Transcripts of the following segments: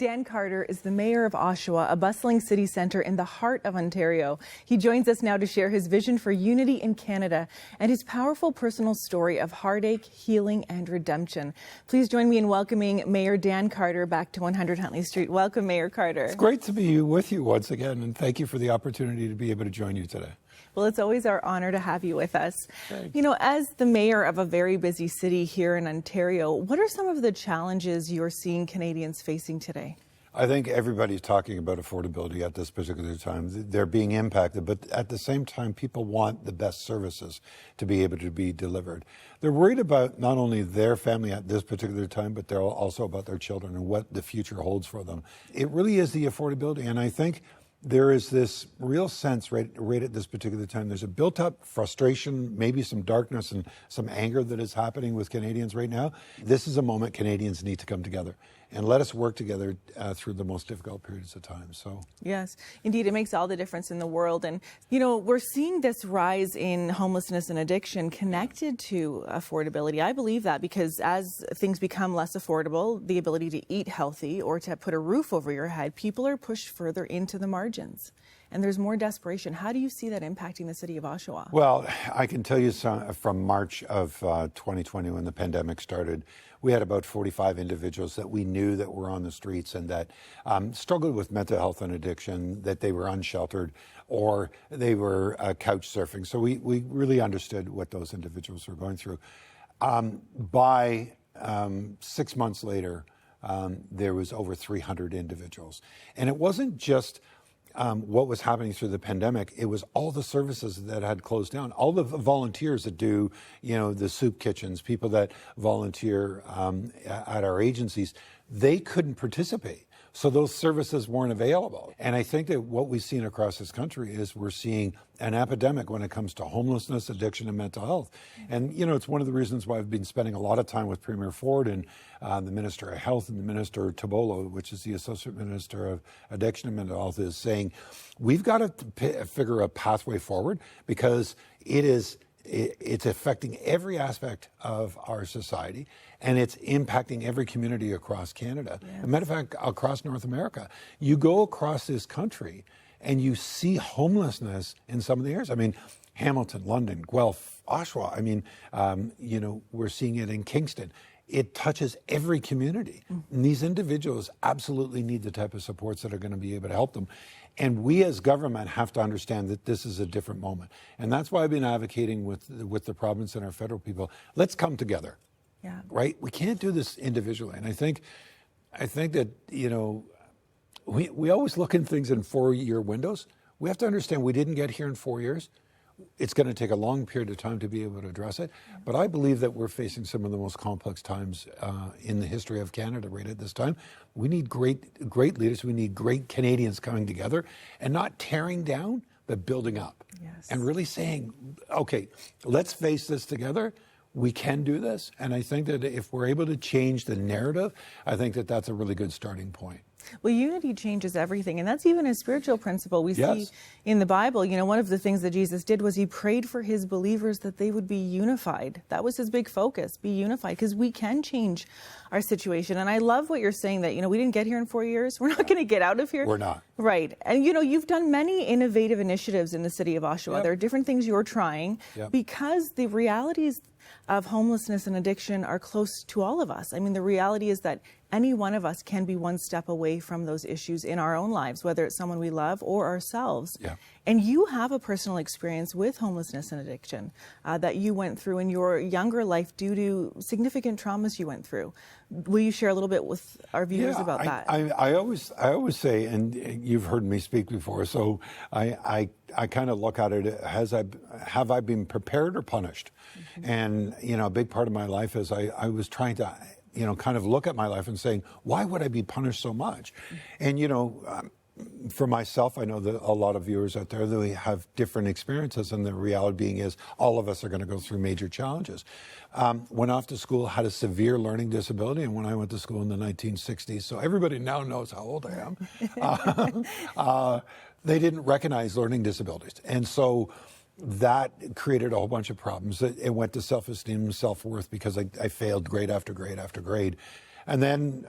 Dan Carter is the mayor of Oshawa, a bustling city centre in the heart of Ontario. He joins us now to share his vision for unity in Canada and his powerful personal story of heartache, healing and redemption. Please join me in welcoming Mayor Dan Carter back to 100 Huntley Street. Welcome, Mayor Carter. It's great to be with you once again, and thank you for the opportunity to be able to join you today. Well, it's always our honor to have you with us. Thanks. You know, as the mayor of a very busy city here in Ontario, what are some of the challenges you're seeing Canadians facing today? I think everybody's talking about affordability at this particular time. They're being impacted, but at the same time, people want the best services to be able to be delivered. They're worried about not only their family at this particular time, but they're also about their children and what the future holds for them. It really is the affordability, and I think there is this real sense right at this particular time. There's a built-up frustration, maybe some darkness and some anger that is happening with Canadians right now. This is a moment Canadians need to come together and let us work together through the most difficult periods of time. So yes, indeed, it makes all the difference in the world. And, you know, we're seeing this rise in homelessness and addiction connected to affordability. I believe that because as things become less affordable, the ability to eat healthy or to put a roof over your head, people are pushed further into the margins. And there's more desperation. How do you see that impacting the city of Oshawa? Well, I can tell you from March of 2020 when the pandemic started, we had about 45 individuals that we knew that were on the streets and that struggled with mental health and addiction, that they were unsheltered or they were couch surfing. So we really understood what those individuals were going through. By 6 months later, there was over 300 individuals. And it wasn't just what was happening through the pandemic, it was all the services that had closed down. All the volunteers that do, you know, the soup kitchens, people that volunteer at our agencies, they couldn't participate. So those services weren't available. And I think that what we've seen across this country is we're seeing an epidemic when it comes to homelessness, addiction, and mental health. And, you know, it's one of the reasons why I've been spending a lot of time with Premier Ford and the Minister of Health and the Minister Tobolo, which is the Associate Minister of Addiction and Mental Health, is saying we've got to figure a pathway forward because it's affecting every aspect of our society, and it's impacting every community across Canada. Yes. As a matter of fact, across North America. You go across this country and you see homelessness in some of the areas. I mean, Hamilton, London, Guelph, Oshawa. I mean, you know, we're seeing it in Kingston. It touches every community. And these individuals absolutely need the type of supports that are going to be able to help them. And we as government have to understand that this is a different moment. And that's why I've been advocating with the province and our federal people. Let's come together. Yeah. Right? We can't do this individually. And I think that, you know, we always look at things in 4-year windows. We have to understand we didn't get here in 4 years. It's going to take a long period of time to be able to address it. But I believe that we're facing some of the most complex times in the history of Canada right at this time. We need great leaders. We need great Canadians coming together and not tearing down, but building up. Yes. And really saying, okay, let's face this together. We can do this. And I think that if we're able to change the narrative, I think that that's a really good starting point. Well, unity changes everything, and that's even a spiritual principle we Yes. see in the Bible. You know, one of the things that Jesus did was he prayed for his believers that they would be unified. That was his big focus, be unified, because we can change our situation. And I love what you're saying that, you know, we didn't get here in 4 years. We're not going to get out of here. We're not. Right. And, you know, you've done many innovative initiatives in the city of Oshawa. Yep. There are different things you're trying because the realities of homelessness and addiction are close to all of us. I mean, the reality is that any one of us can be one step away from those issues in our own lives, whether it's someone we love or ourselves. Yeah. And you have a personal experience with homelessness and addiction that you went through in your younger life due to significant traumas you went through. Will you share a little bit with our viewers about that? I always say, and you've heard me speak before, so I kind of look at it as have I been prepared or punished? Mm-hmm. And, you know, a big part of my life is I was trying to, you know, kind of look at my life and saying, why would I be punished so much? Mm-hmm. And, you know, for myself, I know that a lot of viewers out there, they have different experiences, and the reality being is all of us are going to go through major challenges. Went off to school, had a severe learning disability, and when I went to school in the 1960s, so everybody now knows how old I am, they didn't recognize learning disabilities. And so that created a whole bunch of problems. It went to self-esteem and self-worth because I failed grade after grade after grade. And then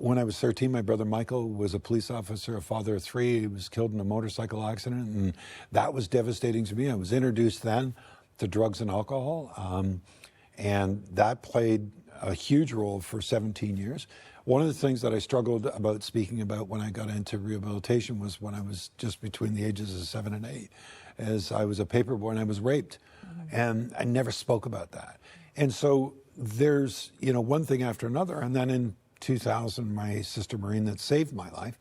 when I was 13, my brother Michael was a police officer, a father of 3. He was killed in a motorcycle accident, and that was devastating to me. I was introduced then to drugs and alcohol, and that played a huge role for 17 years. One of the things that I struggled about speaking about when I got into rehabilitation was when I was just between the ages of 7 and 8, as I was a paper boy and I was raped, and I never spoke about that. And so there's, one thing after another, and then in 2000, my sister Maureen, that saved my life,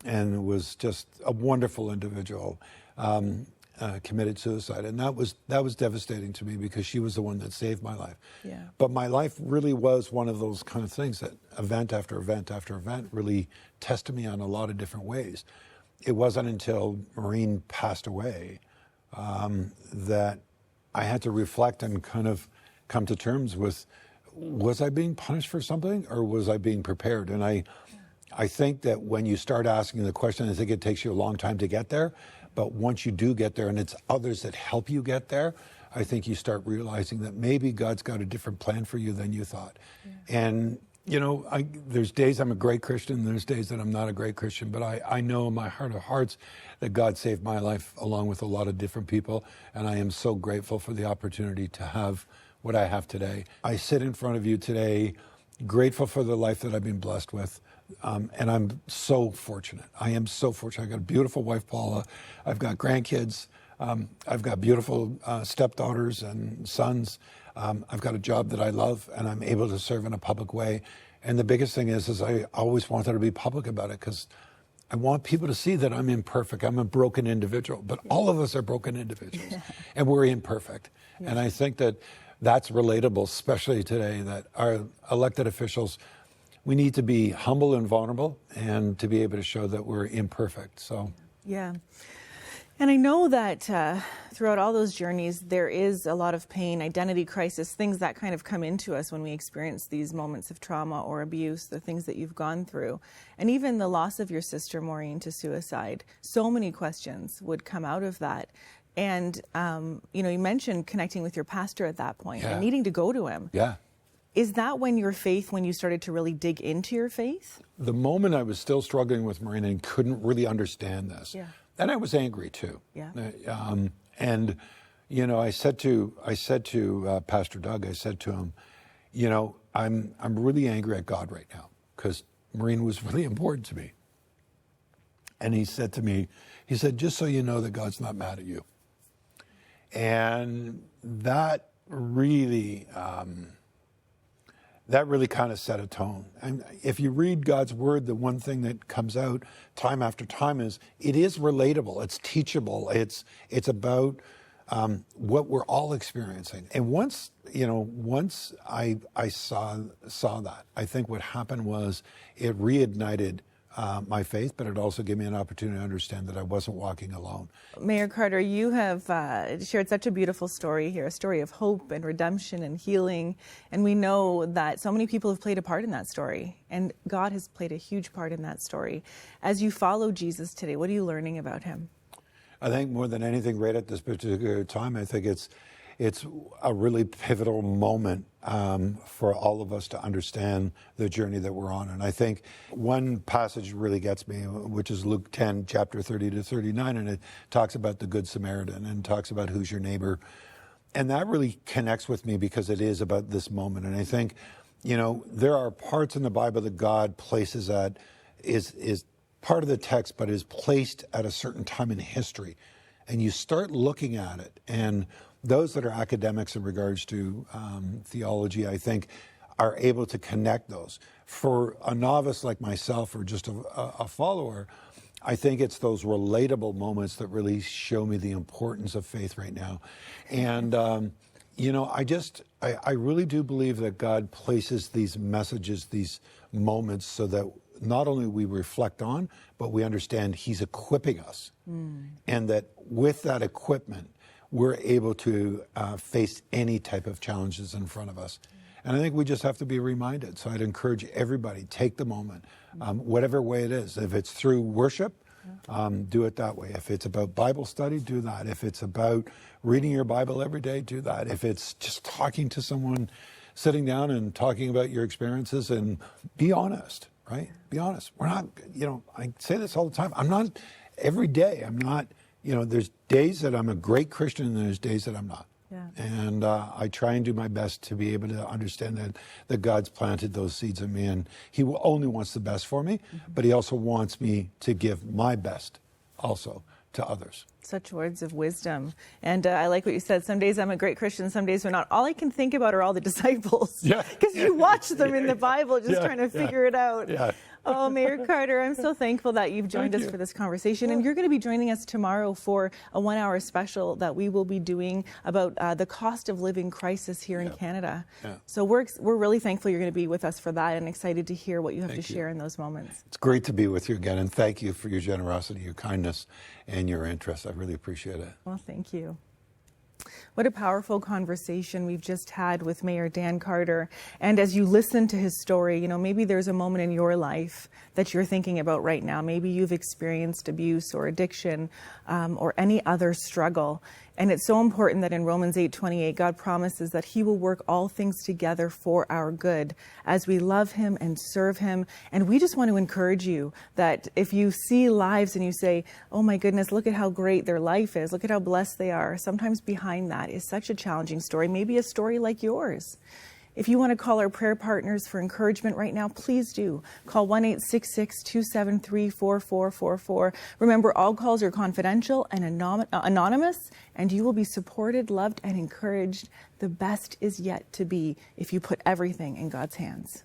and was just a wonderful individual, committed suicide, and that was devastating to me because she was the one that saved my life. Yeah. But my life really was one of those kind of things that event after event after event really tested me on a lot of different ways. It wasn't until Maureen passed away that I had to reflect and kind of come to terms with, was I being punished for something, or was I being prepared? And I think that when you start asking the question, I think it takes you a long time to get there. But once you do get there and it's others that help you get there, I think you start realizing that maybe God's got a different plan for you than you thought. Yeah. And, there's days I'm a great Christian, there's days that I'm not a great Christian, but I know in my heart of hearts that God saved my life along with a lot of different people. And I am so grateful for the opportunity to have what I have today. I sit in front of you today, grateful for the life that I've been blessed with. And I'm so fortunate. I am so fortunate. I've got a beautiful wife, Paula. I've got grandkids. I've got beautiful stepdaughters and sons. I've got a job that I love, and I'm able to serve in a public way. And the biggest thing is I always wanted to be public about it because I want people to see that I'm imperfect. I'm a broken individual, but all of us are broken individuals, and we're imperfect. Yeah. And I think that that's relatable, especially today, that our elected officials, we need to be humble and vulnerable and to be able to show that we're imperfect. So, yeah. And I know that throughout all those journeys, there is a lot of pain, identity crisis, things that kind of come into us when we experience these moments of trauma or abuse, the things that you've gone through. And even the loss of your sister, Maureen, to suicide. So many questions would come out of that. And, you mentioned connecting with your pastor at that point and needing to go to him. Yeah. Is that when you started to really dig into your faith? The moment I was still struggling with Maureen and couldn't really understand this. Yeah. And I was angry too. Yeah. And, I said to Pastor Doug, I said to him, I'm really angry at God right now because Maureen was really important to me. And he said to me, just so you know that God's not mad at you. And that really kind of set a tone. And if you read God's word, the one thing that comes out time after time is it is relatable. It's teachable. It's about what we're all experiencing. And once I saw that, I think what happened was it reignited my faith, but it also gave me an opportunity to understand that I wasn't walking alone. Mayor Carter, you have shared such a beautiful story here, a story of hope and redemption and healing. And we know that so many people have played a part in that story, and God has played a huge part in that story. As you follow Jesus today, what are you learning about him? I think more than anything right at this particular time, I think it's a really pivotal moment for all of us to understand the journey that we're on. And I think one passage really gets me, which is Luke 10, chapter 30 to 39, and it talks about the Good Samaritan and talks about who's your neighbor. And that really connects with me because it is about this moment. And I think, there are parts in the Bible that God places at, is part of the text, but is placed at a certain time in history. And you start looking at it, and those that are academics in regards to theology, I think, are able to connect those. For a novice like myself or just a follower, I think it's those relatable moments that really show me the importance of faith right now. And, I really do believe that God places these messages, these moments, so that not only we reflect on, but we understand he's equipping us. And that with that equipment, we're able to face any type of challenges in front of us. And I think we just have to be reminded. So I'd encourage everybody, take the moment, whatever way it is. If it's through worship, do it that way. If it's about Bible study, do that. If it's about reading your Bible every day, do that. If it's just talking to someone, sitting down and talking about your experiences, and be honest. right? Be honest. We're not, I say this all the time. I'm not, every day, I'm not, there's days that I'm a great Christian and there's days that I'm not. Yeah. And I try and do my best to be able to understand that God's planted those seeds in me, and He only wants the best for me, but He also wants me to give my best also to others. Such words of wisdom. And I like what you said. Some days I'm a great Christian, some days we're not. All I can think about are all the disciples. Yeah. Because you watch them in the Bible just trying to figure it out. Yeah. Oh, Mayor Carter, I'm so thankful that you've joined us for this conversation. And you're going to be joining us tomorrow for a 1-hour special that we will be doing about the cost of living crisis here in Canada. Yeah. So we're really thankful you're going to be with us for that, and excited to hear what you have to share in those moments. It's great to be with you again, and thank you for your generosity, your kindness, and your interest. I really appreciate it. Well, thank you. What a powerful conversation we've just had with Mayor Dan Carter. And as you listen to his story, maybe there's a moment in your life that you're thinking about right now. Maybe you've experienced abuse or addiction or any other struggle. And it's so important that in Romans 8:28, God promises that He will work all things together for our good as we love Him and serve Him. And we just want to encourage you that if you see lives and you say, oh my goodness, look at how great their life is, look at how blessed they are, sometimes behind that is such a challenging story, maybe a story like yours. If you want to call our prayer partners for encouragement right now, please do. Call 1-866-273-4444. Remember, all calls are confidential and anonymous, and you will be supported, loved, and encouraged. The best is yet to be if you put everything in God's hands.